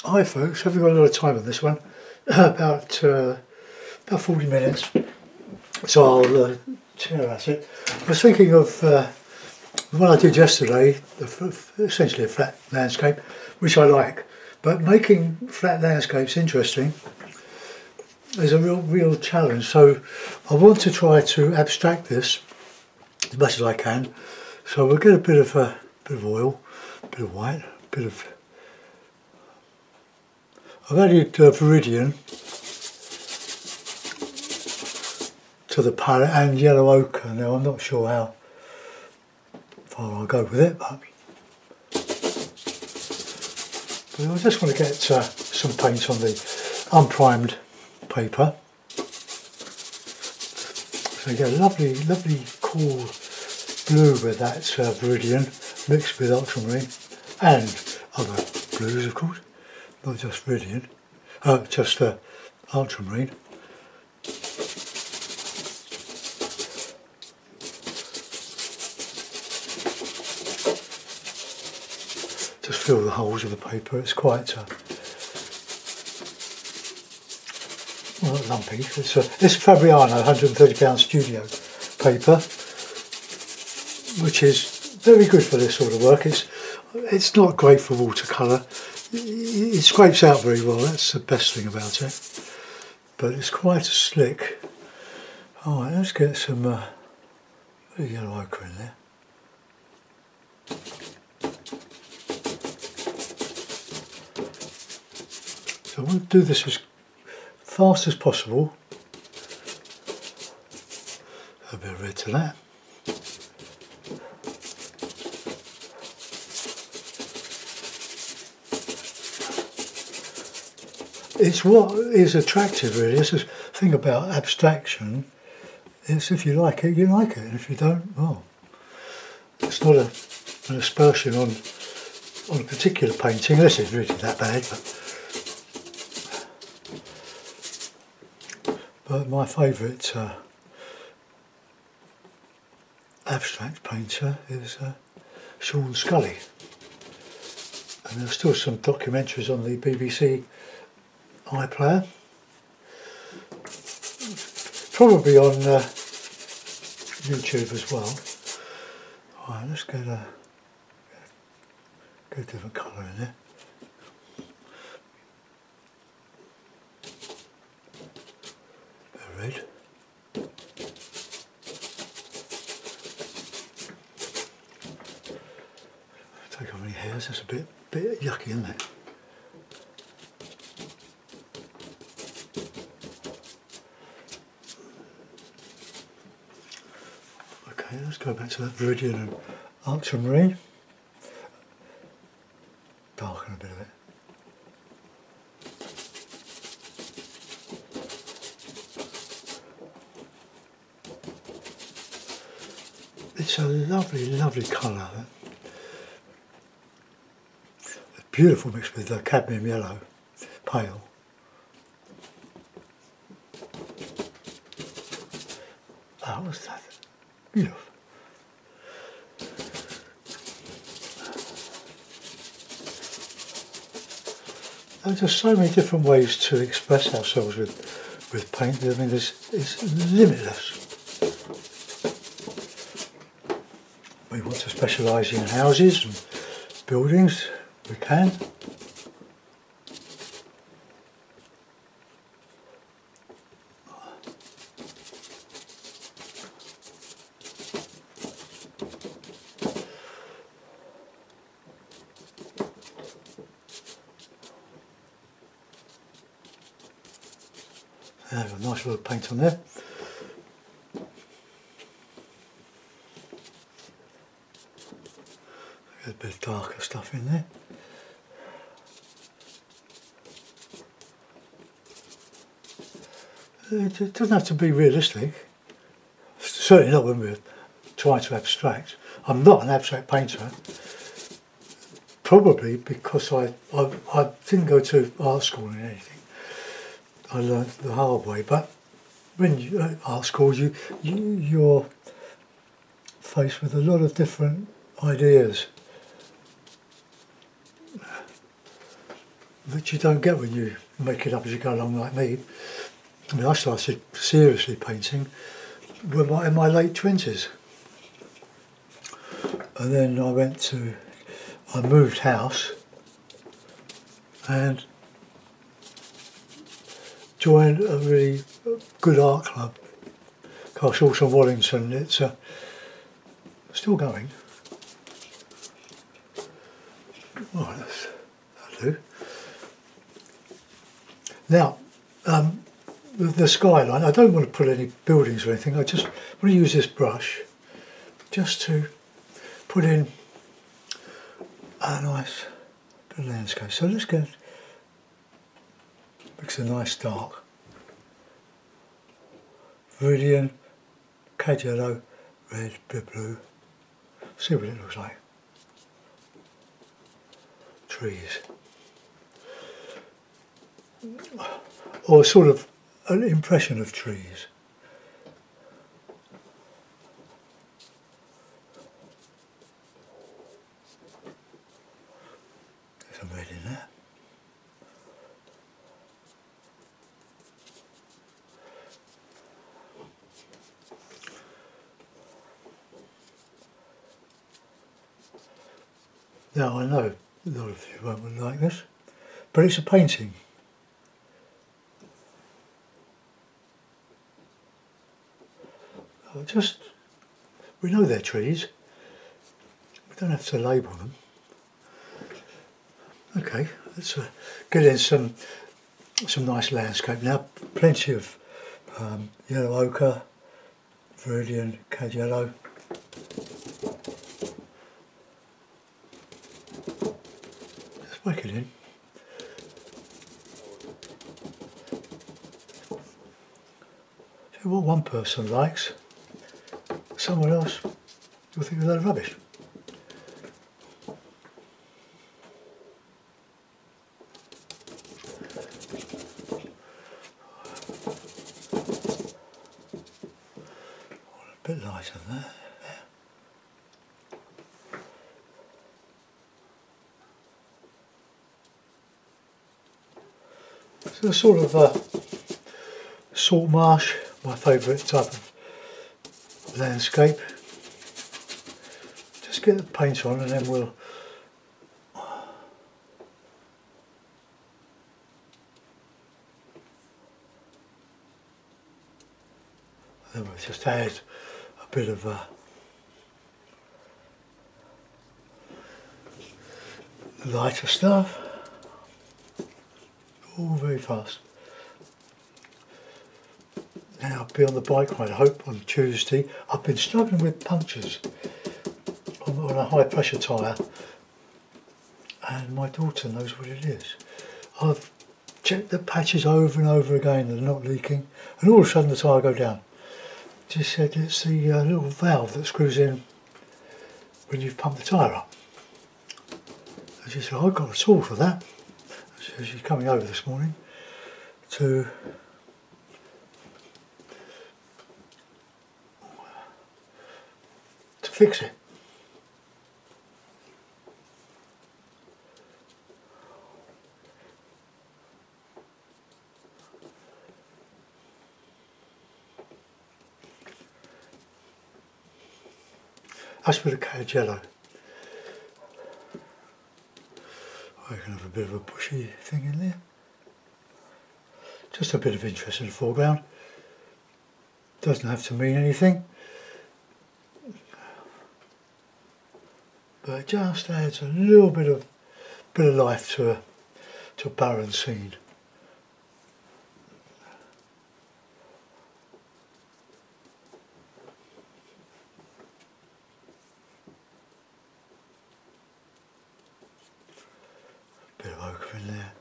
Hi folks, have we got a lot of time on this one? about 40 minutes, so I'll tear at it. I was thinking of the one I did yesterday, essentially a flat landscape, which I like, but making flat landscapes interesting is a real challenge, so I want to try to abstract this as much as I can. So we'll get a bit of oil, a bit of white, a bit of... I've added Viridian to the palette and yellow ochre. Now I'm not sure how far I'll go with it, but I just want to get some paint on the unprimed paper. So you get a lovely cool blue with that Viridian mixed with ultramarine and other blues, of course. Not just Viridian, just ultramarine. Just fill the holes of the paper. It's quite well, not lumpy. It's Fabriano 130 pound studio paper, which is very good for this sort of work. It's not great for watercolour. It scrapes out very well, that's the best thing about it, but it's quite slick. Alright, let's get some yellow ochre in there. So we'll do this as fast as possible. A bit of red to that. It's what is attractive, really. It's the thing about abstraction. It's if you like it, you like it, and if you don't, well, it's not an aspersion on a particular painting, unless it's really that bad. But my favourite abstract painter is Sean Scully, and there's still some documentaries on the BBC iPlayer, probably on YouTube as well. Alright, let's get a different colour in there. Bit of red. Take off any hairs, that's a bit yucky, isn't it? Okay, let's go back to that Viridian and ultramarine. Darken a bit of it. It's a lovely colour. It's beautiful mixed with the cadmium yellow, pale. Oh, what's that? Beautiful. There's just so many different ways to express ourselves with paint. I mean, it's limitless. We want to specialise in houses and buildings. We can. There's a nice little paint on there. Get a bit of darker stuff in there. It doesn't have to be realistic. Certainly not when we're trying to abstract. I'm not an abstract painter. Probably because I didn't go to art school or anything. I learned the hard way, but when you at art school, you're faced with a lot of different ideas. that you don't get when you make it up as you go along like me. I mean, I started seriously painting in my late 20s. And then I moved house and joined a really good art club, Castle Wallington. It's still going. Right, that'll do. Now, with the skyline, I don't want to put any buildings or anything. I just want to use this brush just to put in a nice bit of landscape. So let's mix a nice dark. Viridian, cad yellow, red, bit blue. See what it looks like. Trees. Or sort of an impression of trees. There's some red in there. Now I know a lot of you won't like this, but it's a painting. We know they're trees, we don't have to label them. Okay, let's get in some nice landscape now. Plenty of yellow ochre, viridian, cad yellow. Let's whack it in. See what one person likes, someone else will think they're rubbish. A bit lighter than that. So a sort of salt marsh, my favourite type of landscape. Just get the paint on and then we'll just add a bit of lighter stuff. All very fast. Now I'll be on the bike ride, I hope, on Tuesday. I've been struggling with punctures on a high pressure tyre and my daughter knows what it is. I've checked the patches over and over again, they're not leaking, and all of a sudden the tyre go down. She said it's the little valve that screws in when you've pumped the tyre up. And she said, I've got a tool for that. So she's coming over this morning to fix it. That's with a cad yellow. I can have a bit of a bushy thing in there. Just a bit of interest in the foreground. Doesn't have to mean anything, but it just adds a little bit of life to a barren scene. Bit of ochre in there,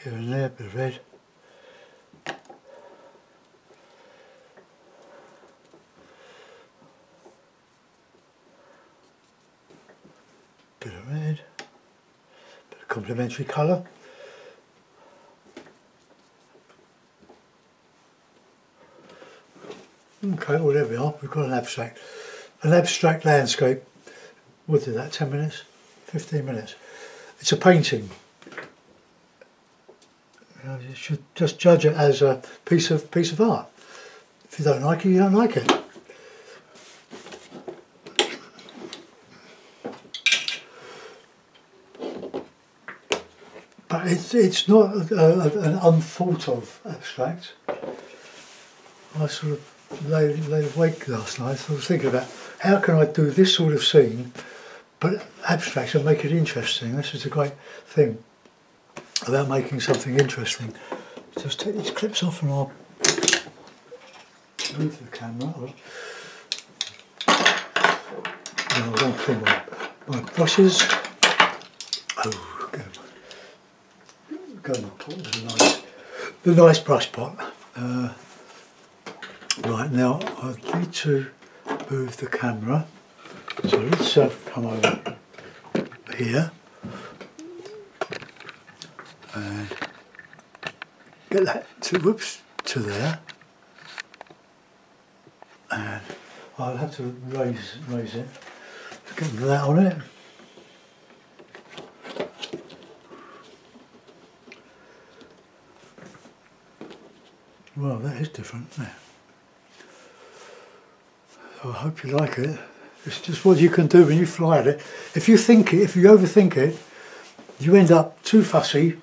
here and there, bit of red. Bit of red, bit of complementary colour. Okay, well there we are, we've got an abstract landscape. What did that, 10 minutes? 15 minutes. It's a painting. You know, you should just judge it as a piece of art. If you don't like it, you don't like it. But it's not an unthought of abstract. I sort of lay awake last night, so I was thinking about how can I do this sort of scene, but abstract and make it interesting. This is a great thing about making something interesting. Just take these clips off and I'll move the camera. And I'll go and clean my brushes. Oh, go and put the nice brush pot. Right, now I need to move the camera, so let's come over here and get that to there, and I'll have to raise it, get that on it. Well, that is different, isn't it? I hope you like it. It's just what you can do when you fly at it. If you overthink it, you end up too fussy.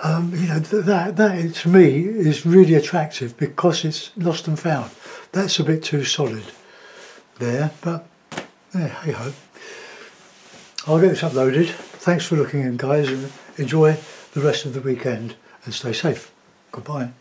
You know, that to me is really attractive because it's lost and found. That's a bit too solid there, but yeah, hey ho. I'll get this uploaded. Thanks for looking in, guys, and enjoy the rest of the weekend and stay safe. Goodbye.